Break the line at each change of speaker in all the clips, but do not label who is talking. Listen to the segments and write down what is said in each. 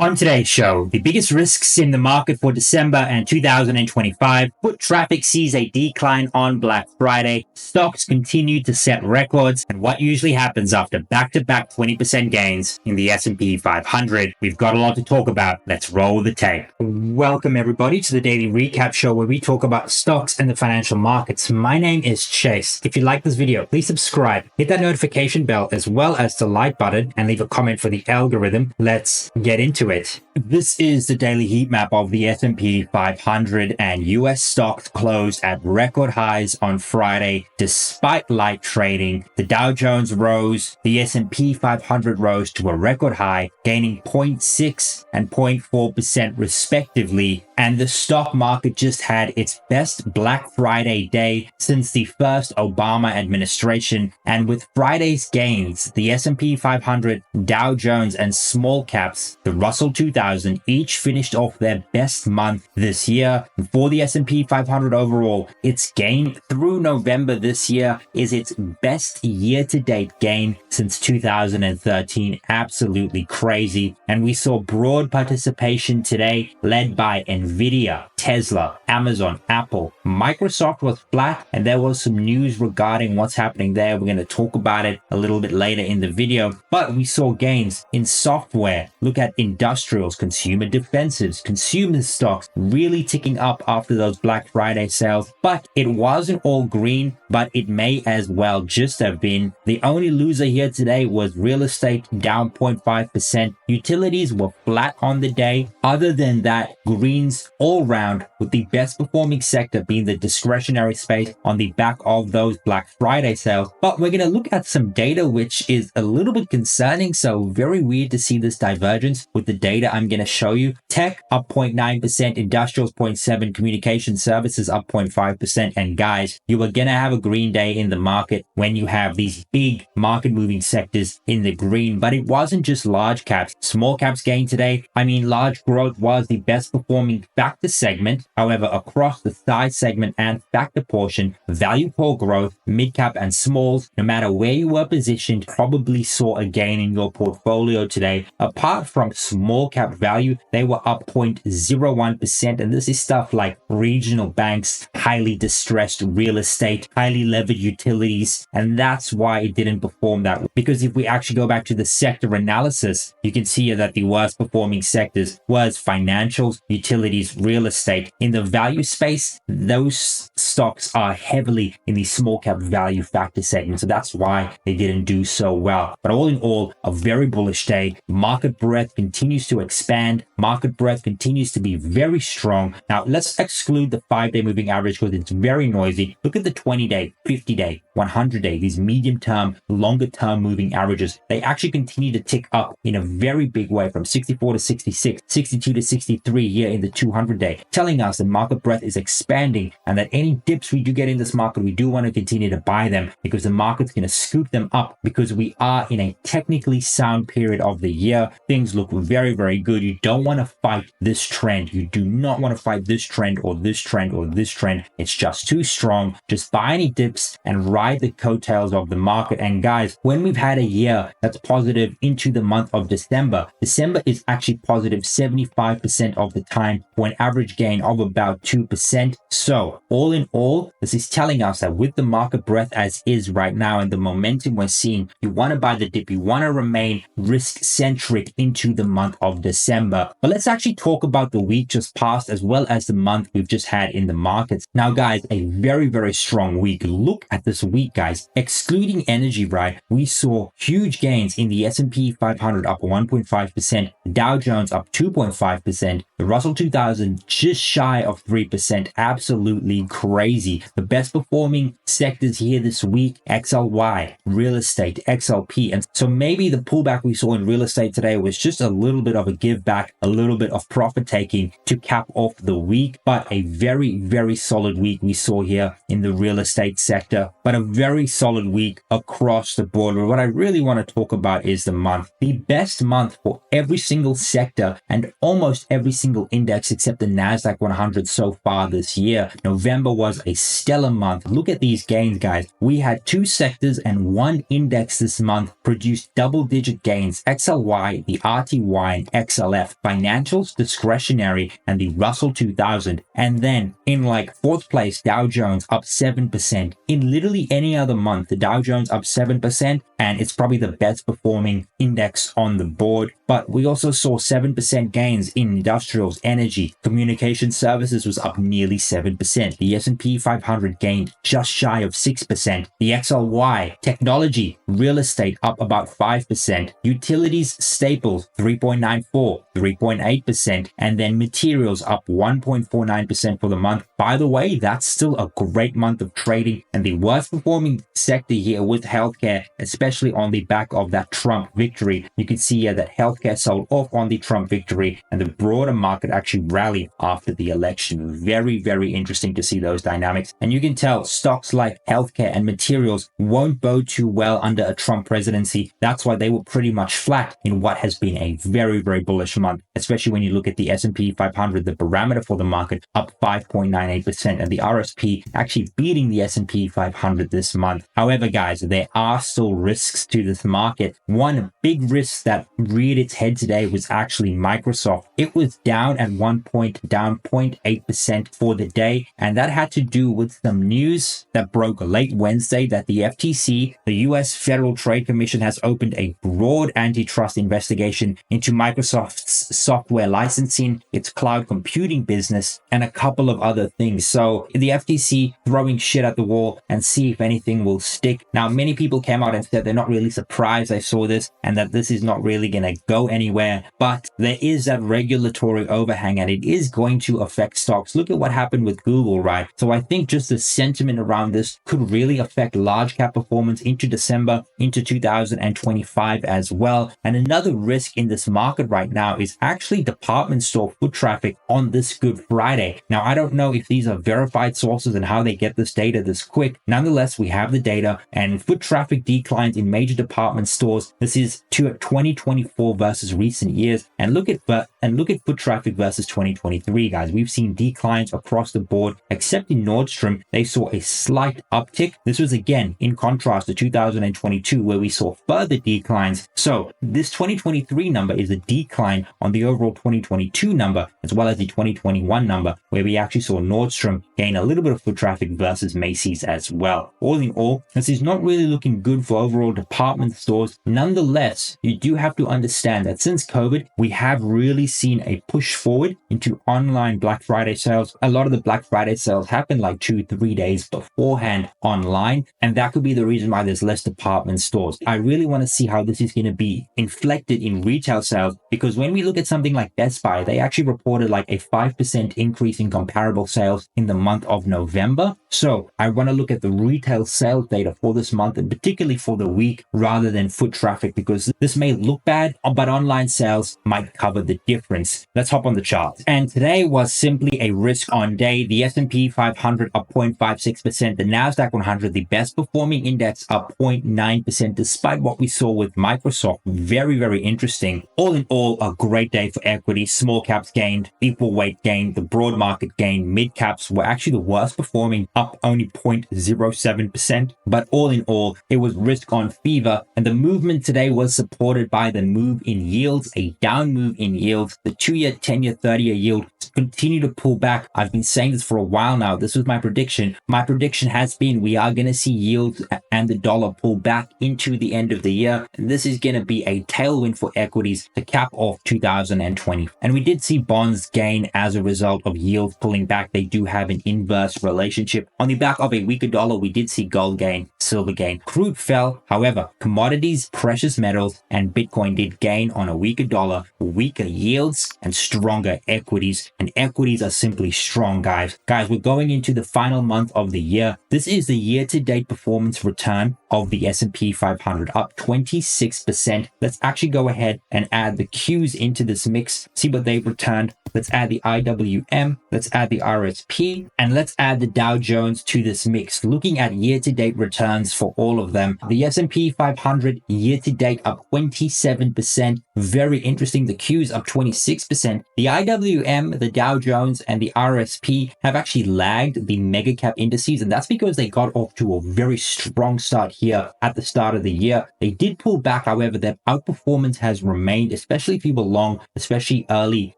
On today's show, the biggest risks in the market for December and 2025, foot traffic sees a decline on Black Friday, stocks continue to set records, and what usually happens after back-to-back 20% gains in the S&P 500. We've got a lot to talk about. Let's roll the tape. Welcome everybody to the Daily Recap Show where we talk about stocks and the financial markets. My name is Chase. If you like this video, please subscribe, hit that notification bell as well as the like button, and leave a comment for the algorithm. Let's get into it. This is the daily heat map of the S&P 500, and US stocks closed at record highs on Friday despite light trading. The Dow Jones rose, the S&P 500 rose to a record high, gaining 0.6 and 0.4% respectively, and the stock market just had its best Black Friday day since the first Obama administration. And with Friday's gains, the S&P 500, Dow Jones, and small caps, the Russell 2000, each finished off their best month this year. And for the S&P 500 overall, its gain through November this year is its best year-to-date gain since 2013. Absolutely crazy. And we saw broad participation today led by Nvidia, Tesla, Amazon, Apple. Microsoft was flat, and there was some news regarding what's happening there. We're going to talk about it a little bit later in the video, but we saw gains in software. Look at industrials, consumer defenses, consumer stocks really ticking up after those Black Friday sales, but it wasn't all green, but it may as well just have been. The only loser here today was real estate, down 0.5%. Utilities were flat on the day. Other than that, greens all round, with the best performing sector being the discretionary space on the back of those Black Friday sales. But we're going to look at some data which is a little bit concerning, so very weird to see this divergence with the data I'm going to show you. Tech up 0.9%, industrials 0.7%, communication services up 0.5%. And guys, you are going to have a green day in the market when you have these big market moving sectors in the green. But it wasn't just large caps. Small caps gained today. I mean, large growth was the best performing factor segment. However, across the size segment and factor portion, value core growth, mid cap and smalls, no matter where you were positioned, probably saw a gain in your portfolio today. Apart from small cap value, they were up 0.01%, and this is stuff like regional banks, highly distressed real estate, highly levered utilities, and that's why it didn't perform that way. Because if we actually go back to the sector analysis, you can see that the worst performing sectors was financials, utilities, real estate. In the value space, those stocks are heavily in the small cap value factor segment, so that's why they didn't do so well. But all in all, a very bullish day. Market breadth continues to expand. Market breadth continues to be very strong. Now, let's exclude the 5-day moving average because it's very noisy. Look at the 20-day, 50-day, 100-day, these medium-term, longer-term moving averages. They actually continue to tick up in a very big way from 64 to 66, 62 to 63 here in the 200-day, telling us that market breadth is expanding and that any dips we do get in this market, we do want to continue to buy them because the market's going to scoop them up because we are in a technically sound period of the year. Things look very, very good. You don't want to fight this trend. You do not want to fight this trend or this trend or this trend. It's just too strong. Just buy any dips and ride the coattails of the market. And guys, when we've had a year that's positive into the month of December is actually positive 75% of the time for an average gain of about 2%. So all in all, this is telling us that with the market breadth as is right now and the momentum we're seeing, you want to buy the dip. You want to remain risk centric into the month of December. But let's actually talk about the week just passed as well as the month we've just had in the markets. Now guys, a very, very strong week. Look at this week, guys. Excluding energy, right? We saw huge gains in the S&P 500 up 1.5%, Dow Jones up 2.5%, the Russell 2000 just shy of 3%. Absolutely crazy. The best performing sectors here this week, XLY, real estate, XLP. And so maybe the pullback we saw in real estate today was just a little bit of a give back, a little bit of profit taking to cap off the week, but a very, very solid week we saw here in the real estate sector, but a very solid week across the board. But what I really want to talk about is the month. The best month for every single sector and almost every single index except the NASDAQ 100 so far this year. November was a stellar month. Look at these gains, guys. We had 2 sectors and 1 index this month produced double-digit gains. XLY, the RTY, and XLF, financials, discretionary, and the Russell 2000. And then in like 4th place, Dow Jones up 7%. In literally any other month, the Dow Jones up 7%, and it's probably the best performing index on the board. But we also saw 7% gains in industrials, energy, communication services was up nearly 7%. The S&P 500 gained just shy of 6%. The XLY, technology, real estate up about 5%. Utilities, staples, 3.94, 3.8%. And then materials up 1.49% for the month. By the way, that's still a great month of trading. And the worst performing sector here was healthcare, especially on the back of that Trump victory. You can see here that healthcare sold off on the Trump victory and the broader market actually rallied after the election. Very, very interesting to see those dynamics. And you can tell stocks like healthcare and materials won't bode too well under a Trump presidency. That's why they were pretty much flat in what has been a very, very bullish month, especially when you look at the S&P 500, the barometer for the market up 5.98%, and the RSP actually beating the S&P 500 this month. However, guys, there are still risks to this market. One big risk that reared its head today was actually Microsoft. It was down at one point, down 0.8% for the day, and that had to do with some news that broke late Wednesday that the FTC, the US Federal Trade Commission, has opened a broad antitrust investigation into Microsoft's software licensing, its cloud computing business, and a couple of other things. So the FTC throwing shit at the wall and see if anything will stick. Now, many people came out and said they're not really surprised they saw this and that this is not really going to go anywhere, but there is that regulatory overhang and it is going to affect stocks. Look at what happened with Google, right? So I think just the sentiment around this could really affect large cap performance into December, into 2025 as well. And another risk in this market right now is actually department store foot traffic on this Good Friday. Now, I don't know if these are verified sources and how they get this data this quick. Nonetheless, we have the data and foot traffic declines in major department stores. This is to 2024 versus recent years. And look at foot traffic versus 2023, guys. We've seen declines across the board, except in Nordstrom. They saw a slight uptick. This was again in contrast to 2022, where we saw further declines. So this 2023 number is a decline on the overall 2022 number, as well as the 2021 number, where we actually saw Nordstrom gain a little bit of foot traffic versus Macy's as well. All in all, this is not really looking good for overall department stores. Nonetheless, you do have to understand that since COVID, we have really seen a push forward into online Black Friday sales. A lot of the Black Friday sales happen like 2-3 days beforehand online, and that could be the reason why there's less department stores. I really want to see how this is going to be inflected in retail sales, because when we look at something like Best Buy, they actually reported like a 5% increase in comparable sales in the month of November. So I want to look at the retail sales data for this month, and particularly for the week, rather than foot traffic, because this may look bad, but online sales might cover the difference. Let's hop on the charts. And today was simply a risk on day. The S&P 500 up 0.56%. The NASDAQ 100, the best performing index, up 0.9%, despite what we saw with Microsoft. Very, very interesting. All in all, a great day for equity. Small caps gained, equal weight gained, the broad market gained. Mid caps were actually the worst performing, up only 0.07%. But all in all, it was risk on fever. And the movement today was supported by the move in yields, a down move in yields. The 2-year, 10-year, 30-year yield continue to pull back. I've been saying this for a while now. This was my prediction. My prediction has been we are going to see yields and the dollar pull back into the end of the year. And this is going to be a tailwind for equities to cap off 2020. And we did see bonds gain as a result of yields pulling back. They do have an inverse relationship. On the back of a weaker dollar, we did see gold gain, silver gain. Crude fell. However, commodities, precious metals, and Bitcoin did gain on a weaker dollar, weaker yields, and stronger equities. And equities are simply strong, guys. Guys, we're going into the final month of the year. This is the year-to-date performance return of the S&P 500, up 26%. Let's actually go ahead and add the Qs into this mix, see what they've returned. Let's add the IWM, let's add the RSP, and let's add the Dow Jones to this mix. Looking at year-to-date returns for all of them, the S&P 500 year-to-date up 27%. Very interesting. The Qs up 26%. The IWM, the Dow Jones, and the RSP have actually lagged the mega cap indices, and that's because they got off to a very strong start here at the start of the year. They did pull back, however, their outperformance has remained, especially if you were long, especially early,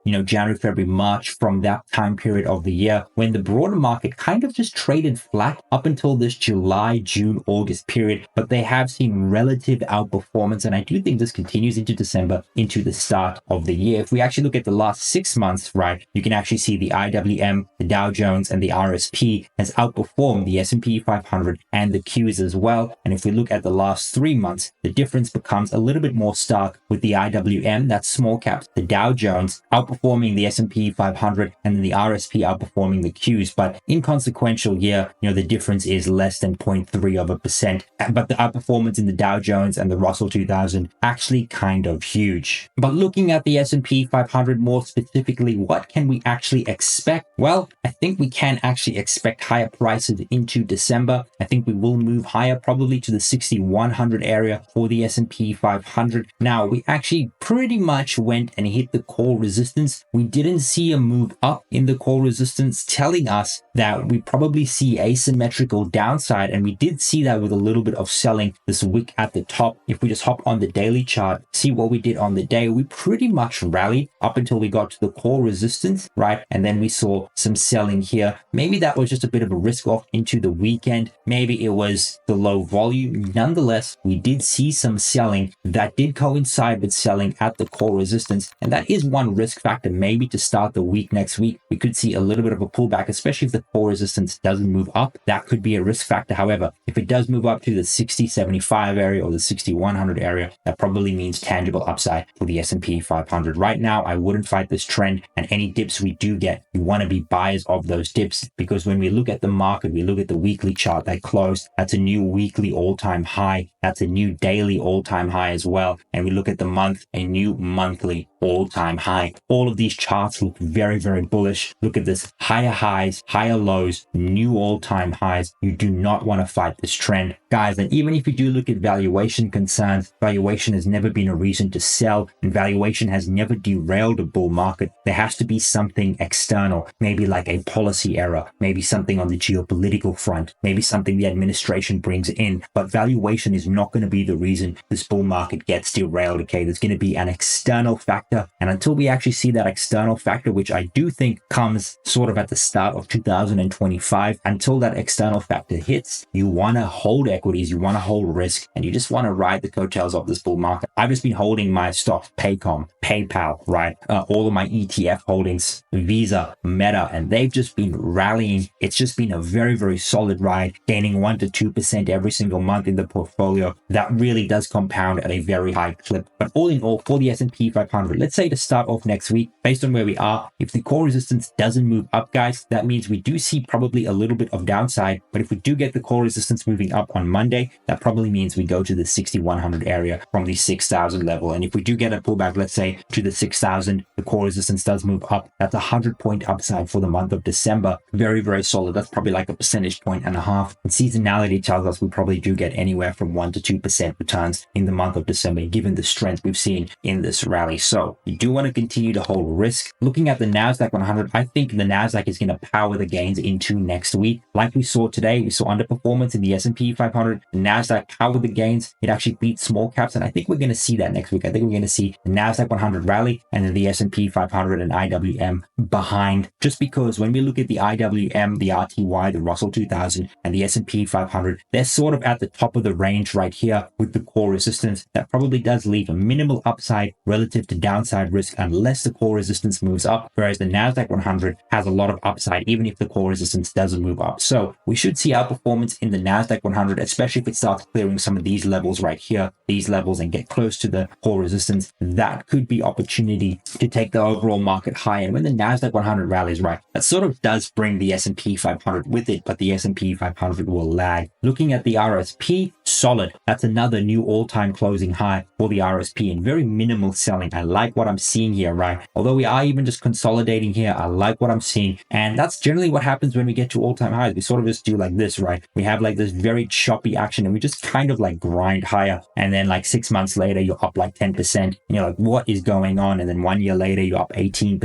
January, February, March, from that time period of the year when the broader market kind of just traded flat up until this July, June, August period. But they have seen relative outperformance, and I do think this continues into December, into the start of the year. If we actually look at the last 6 months, right, you can actually see the IWM, the Dow Jones, and the RSP has outperformed the S&P 500 and the Qs as well. And if we look at the last 3 months, the difference becomes a little bit more stark with the IWM, that's small caps, the Dow Jones outperforming the S&P 500, and then the RSP outperforming the Qs. But inconsequential here, the difference is less than 0.3%. But the outperformance in the Dow Jones and the Russell 2000 actually kind of huge. But looking at the S&P 500 more specifically, what can we actually expect? Well, I think we can actually expect higher prices into December. I think we will move higher, probably to the 6100 area for the S&P 500. Now, we actually pretty much went and hit the core resistance. We didn't see a move up in the core resistance, telling us that we probably see asymmetrical downside, and we did see that with a little bit of selling this wick at the top. If we just hop on the daily chart, see what we did on the day, we pretty much rallied up until we got to the core resistance, right? And then we saw some selling here. Maybe that was just a bit of a risk off into the weekend. Maybe it was the low volume. Nonetheless, we did see some selling that did coincide with selling at the core resistance. And that is one risk factor. Maybe to start the week next week, we could see a little bit of a pullback, especially if the core resistance doesn't move up. That could be a risk factor. However, if it does move up to the 60-75 area or the 6100 area, that probably means tangible upside for the S&P 500. Right now, I wouldn't fight this trend, and any dips we do get, we want to be buyers of those dips, because when we look at the market, we look at the weekly chart that closed, that's a new weekly all-time high. That's a new daily all-time high as well. And we look at the month, a new monthly all-time high. All of these charts look very, very bullish. Look at this: higher highs, higher lows, new all-time highs. You do not want to fight this trend, guys. And even if you do look at valuation concerns, valuation has never been a reason to sell, and valuation has never derailed a bull market. There has to be something external, maybe like a policy error, maybe something on the geopolitical front, maybe something the administration brings in. But valuation is not going to be the reason this bull market gets derailed. Okay, there's going to be an external factor, and until we actually see that external factor, which I do think comes sort of at the start of 2025, until that external factor hits, you want to hold equities, you want to hold risk, and you just want to ride the coattails of this bull market. I've just been holding my stocks, Paycom, PayPal, right? All of my ETF holdings, Visa, Meta, and they've just been rallying. It's just been a very, very solid ride, gaining 1 to 2% every single month in the portfolio. That really does compound at a very high clip. But all in all, for the S&P 500, let's say to start off next week, based on where we are, if the core resistance doesn't move up, guys, that means we do see probably a little bit of downside. But if we do get the core resistance moving up on Monday, that probably means we go to the 6100 area from the 6000 level. And if we do get a pullback, let's say to the 6000, the core resistance does move up. That's a 100-point upside for the month of December. Very, very solid. That's probably like a percentage point and a half. And seasonality tells us we probably do get anywhere from 1 to 2% returns in the month of December, given the strength we've seen in this rally. So you do want to continue to hold risk. Looking at the NASDAQ 100, I think the NASDAQ is going to power the gains into next week. Like we saw today, we saw underperformance in the S&P 500. The NASDAQ powered the gains. It actually beat small caps, and I think we're going to see that next week. I think we're going to see the NASDAQ 100 rally and then the S&P 500 and IWM behind, just because when we look at the IWM, the RTY, the Russell 2000, and the S&P 500, they're sort of at the top of the range right here with the core resistance. That probably does leave a minimal upside relative to downside risk unless the core resistance moves up, whereas the NASDAQ 100 has a lot of upside even if the core resistance doesn't move up. So we should see outperformance in the NASDAQ 100, especially if it starts clearing some of these levels right here, these levels, and get close to the core resistance. That could be opportunity to take the overall market higher. And when the NASDAQ 100 rallies, right, that sort of does bring the S&P 500 with it, but the S&P 500 will lag. Looking at the RSP, solid. That's another new all-time closing high for the RSP and very minimal selling. I like what I'm seeing here, right? Although we are even just consolidating here, I like what I'm seeing. And that's generally what happens when we get to all-time highs. We sort of just do like this, right? We have like this very choppy action and we just kind of like grind higher. And then like 6 months later, you're up like 10%. And you're like, what is going on? And then 1 year later, you're up 18%,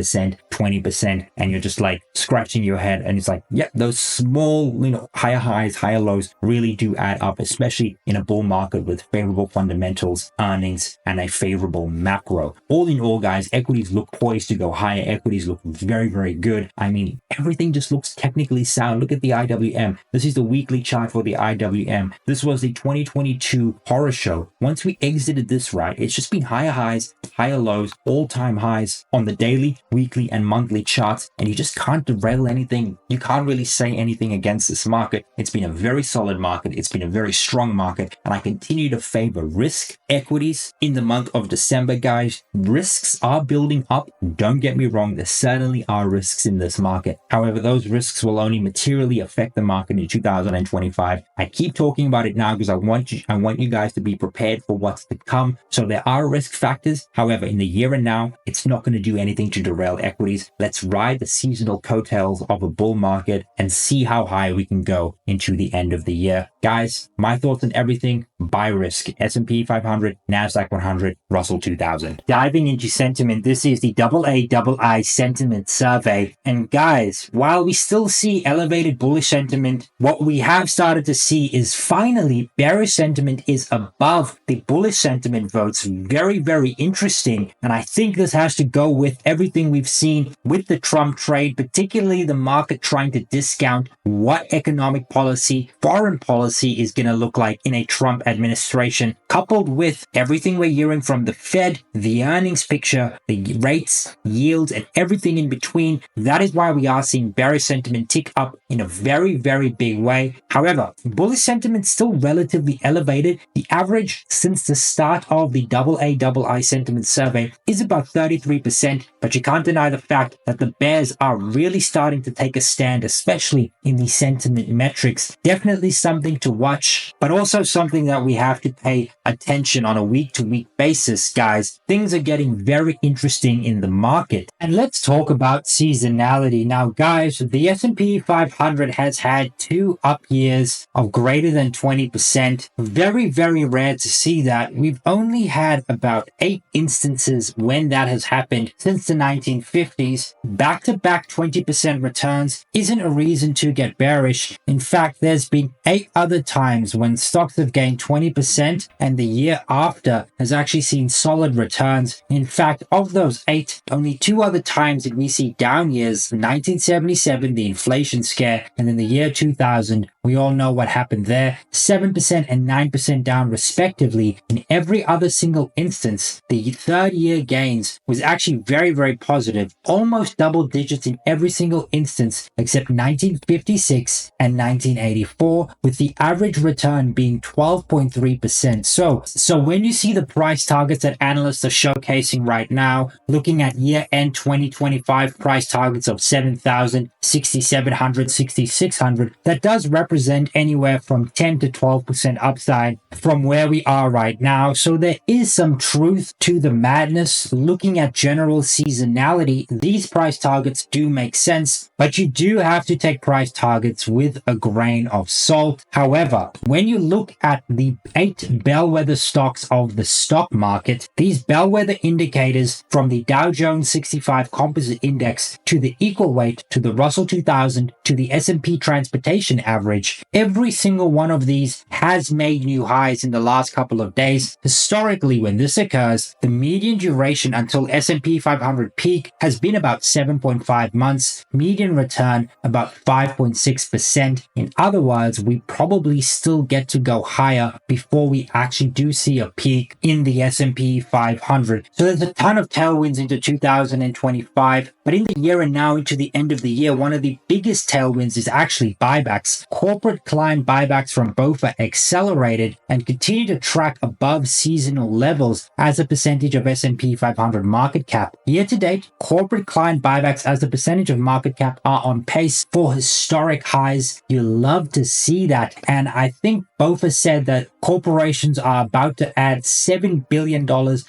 20%. And you're just like scratching your head. And it's like, yeah, those small, higher highs, higher lows really do add up, especially in a bull market with favorable fundamentals, earnings, and a favorable macro. All in all, guys, equities look poised to go higher. Equities look very, very good. I mean, everything just looks technically sound. Look at the IWM. This is the weekly chart for the IWM. This was the 2022 horror show. Once we exited this ride, it's just been higher highs, higher lows, all-time highs on the daily, weekly, and monthly charts, and you just can't derail anything. You can't really say anything against this market. It's been a very solid market. It's been a very strong market, and I continue to favor risk equities in the month of December, guys. Risks are building up. Don't get me wrong. There certainly are risks in this market. However, those risks will only materially affect the market in 2025. I keep talking about it now because I want you guys to be prepared for what's to come. So there are risk factors. However, in the here and now, it's not going to do anything to derail equities. Let's ride the seasonal coattails of a bull market and see how high we can go into the end of the year. Guys, my thoughts on everything: buy risk, S&P 500, NASDAQ 100, Russell 2000. Diving into sentiment, this is the AA sentiment survey. And guys, while we still see elevated bullish sentiment, what we have started to see is finally bearish sentiment is above the bullish sentiment votes. Very, very interesting. And I think this has to go with everything we've seen with the Trump trade, particularly the market trying to discount what economic policy, foreign policy is going to look like in a Trump administration, coupled with everything we're hearing from the Fed, the earnings picture, the rates, yields, and everything in between. That is why we are seeing bearish sentiment tick up in a very, very big way. However, bullish sentiment still relatively elevated. The average since the start of the AA sentiment survey is about 33%, but you can't deny the fact that the bears are really starting to take a stand, especially in the sentiment metrics. Definitely something to watch, but also something that we have to pay attention on a week-to-week basis, guys. Things are getting very interesting in the market. And let's talk about seasonality. Now, guys, the S&P 500 has had 2 up years of greater than 20%. Very, very rare to see that. We've only had about 8 instances when that has happened since the 1950s. Back-to-back 20% returns isn't a reason to get bearish. In fact, there's been 8 other times when stocks have gained 20% and the year after has actually seen solid returns. In fact, of those 8, only 2 other times did we see down years: 1977, the inflation scare, and then the year 2000. We all know what happened there. 7% and 9% down respectively. In every other single instance, the third year gains was actually very, very positive. Almost double digits in every single instance except 1956 and 1984, with the average return being 12.3%. So when you see the price targets that analysts are showcasing right now, looking at year-end 2025 price targets of 7,000, 6,700, 6,600, that does represent anywhere from 10 to 12% upside from where we are right now. So there is some truth to the madness. Looking at general seasonality, these price targets do make sense, but you do have to take price targets with a grain of salt. However, when you look at the 8 bellwether stocks of the stock market, these bellwether indicators from the Dow Jones 65 Composite Index to the equal weight to the Russell 2000 to the S&P Transportation Average, every single one of these has made new highs in the last couple of days. Historically, when this occurs, the median duration until S&P 500 peak has been about 7.5 months, median return about 5.6%. In other words, we probably still get to go higher before we actually do see a peak in the S&P 500. So there's a ton of tailwinds into 2025, but in the year and now into the end of the year, one of the biggest tailwinds is actually buybacks. corporate client buybacks from BOFA accelerated and continue to track above seasonal levels as a percentage of S&P 500 market cap. Year to date, corporate client buybacks as a percentage of market cap are on pace for historic highs. You love to see that. And I think BOFA said that corporations are about to add $7 billion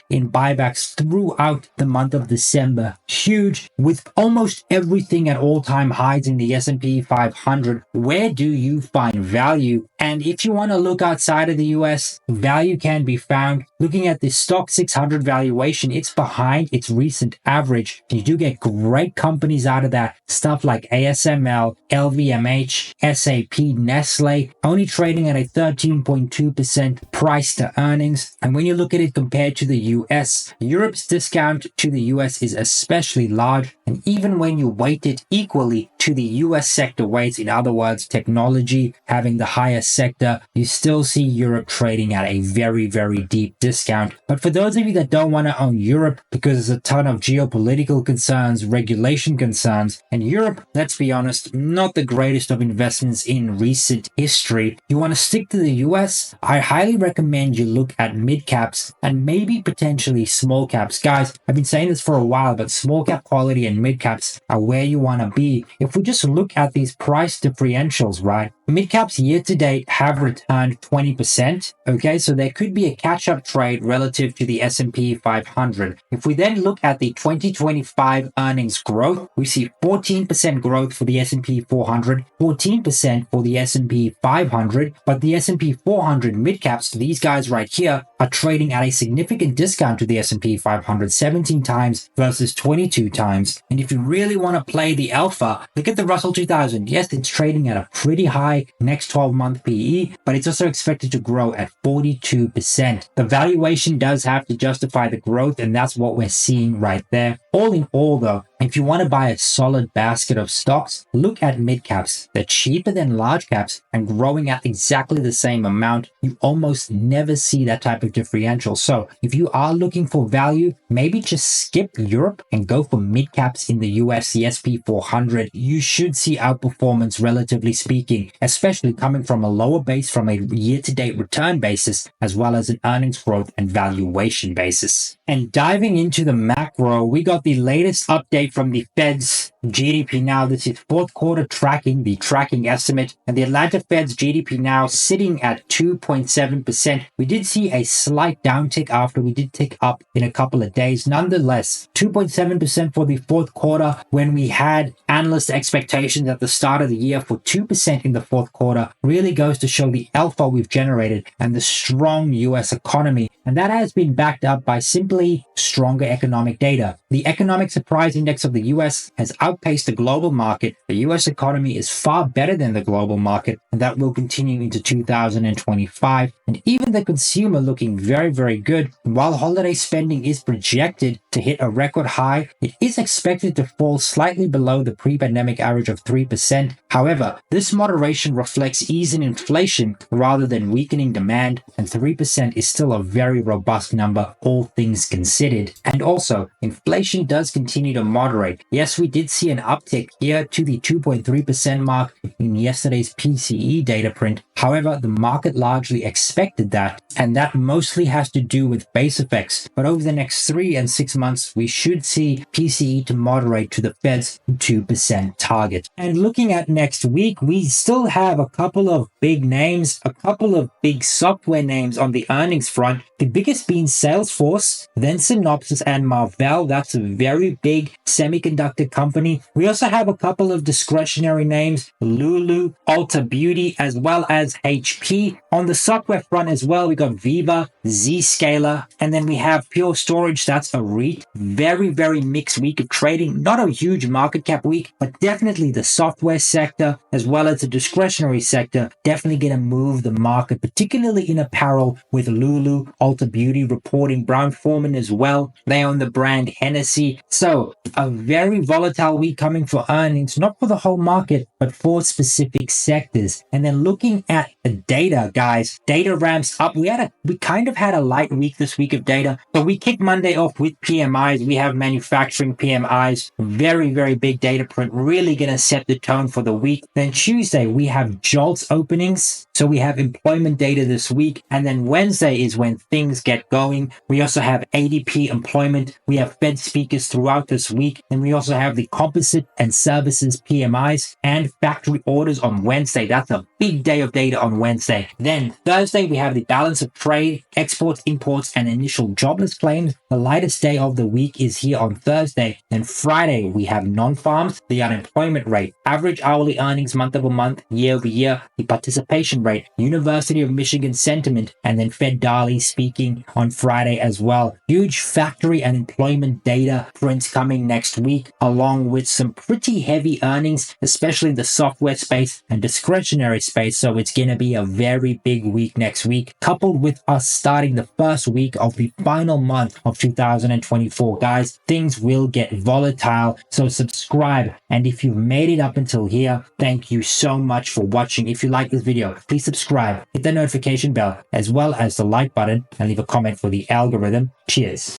in buybacks throughout the month of December. Huge, with almost everything at all-time highs in the S&P 500. Where do you find value? And if you want to look outside of the US, value can be found looking at the stock 600 valuation. It's behind its recent average. You do get great companies out of that. Stuff like ASML, LVMH, SAP, Nestle, only trading at a 13.2% price to earnings. And when you look at it compared to the US, Europe's discount to the US is especially large. And even when you weight it equally to the US sector weights, in other words, technology having the highest sector, you still see Europe trading at a very, very deep discount. But for those of you that don't want to own Europe because there's a ton of geopolitical concerns, regulation concerns, and Europe, let's be honest, not the greatest of investments in recent history, you want to stick to the US, I highly recommend you look at mid caps and maybe potentially small caps. Guys, I've been saying this for a while, but small cap quality and mid caps are where you want to be. If we just look at these price differentials, right? Mid caps year to date have returned 20%. Okay, so there could be a catch-up trade relative to the S&P 500. If we then look at the 2025 earnings growth, we see 14% growth for the S&P 400, 14% for the S&P 500, but the S&P 400 mid caps, these guys right here, are trading at a significant discount to the S&P 500, 17 times versus 22 times. And if you really want to play the alpha, look at the Russell 2000. Yes, it's trading at a pretty high next 12-month PE, but it's also expected to grow at 42%. The valuation does have to justify the growth, and that's what we're seeing right there. All in all, though, if you want to buy a solid basket of stocks, look at mid caps. They're cheaper than large caps and growing at exactly the same amount. You almost never see that type of differential. So if you are looking for value, maybe just skip Europe and go for mid caps in the US, the SP 400. You should see outperformance, relatively speaking, especially coming from a lower base from a year-to-date return basis, as well as an earnings growth and valuation basis. And diving into the macro, we got the latest update from the Fed's GDP Now. This is fourth quarter tracking, the tracking estimate, and the Atlanta Fed's GDP Now sitting at 2.7%. We did see a slight downtick after we did tick up in a couple of days. Nonetheless, 2.7% for the fourth quarter when we had analyst expectations at the start of the year for 2% in the fourth quarter really goes to show the alpha we've generated and the strong US economy. And that has been backed up by simply stronger economic data. The economic surprise index of the US has outpaced the global market. The US economy is far better than the global market, and that will continue into 2025. And even the consumer looking very, very good. While holiday spending is projected to hit a record high, it is expected to fall slightly below the pre-pandemic average of 3%. However, this moderation reflects ease in inflation rather than weakening demand, and 3% is still a very robust number, all things considered. And also, inflation does continue to moderate. Yes, we did see an uptick here to the 2.3% mark in yesterday's PCE data print. However, the market largely expected that, and that mostly has to do with base effects. But over the next 3 and 6 months, we should see PCE to moderate to the Fed's 2% target. And looking at next week, we still have a couple of big names, a couple of big software names on the earnings front. The biggest being Salesforce, then Synopsys and Marvell. That's a very big semiconductor company. We also have a couple of discretionary names, Lulu, Ulta Beauty, as well as HP. On the software front as well, we got Viva, Zscaler, and then we have Pure Storage. That's a REIT. Very, very mixed week of trading. Not a huge market cap week, but definitely the software sector as well as the discretionary sector definitely going to move the market, particularly in apparel with Lulu, Ulta Beauty reporting, Brown-Forman as well. They own the brand Hennessy. So a very volatile week coming for earnings, not for the whole market, but for specific sectors. And then looking at the data, guys, data ramps up. We kind of had a light week this week of data. So we kicked Monday off with PMIs. We have manufacturing PMIs, very, very big data print, really going to set the tone for the week. Then Tuesday, we have JOLTS openings. So we have employment data this week. And then Wednesday is when things get going. We also have ADP employment. We have Fed speakers throughout this week. And we also have the composite and services PMIs and factory orders on Wednesday. That's a big day of data on Wednesday. Then Thursday, we have the balance of trade, exports, imports, and initial jobless claims. The lightest day of the week is here on Thursday. Then Friday, we have non-farms, the unemployment rate, average hourly earnings month over month, year over year, the participation rate, University of Michigan sentiment, and then Fed Dali speaking on Friday as well. Huge factory and employment data prints coming next week, along with some pretty heavy earnings, especially the software space and discretionary space. So it's going to be a very big week next week, coupled with us starting the first week of the final month of 2024. Guys, things will get volatile. So subscribe. And if you've made it up until here, thank you so much for watching. If you like this video, please subscribe, hit the notification bell, as well as the like button, and leave a comment for the algorithm. Cheers.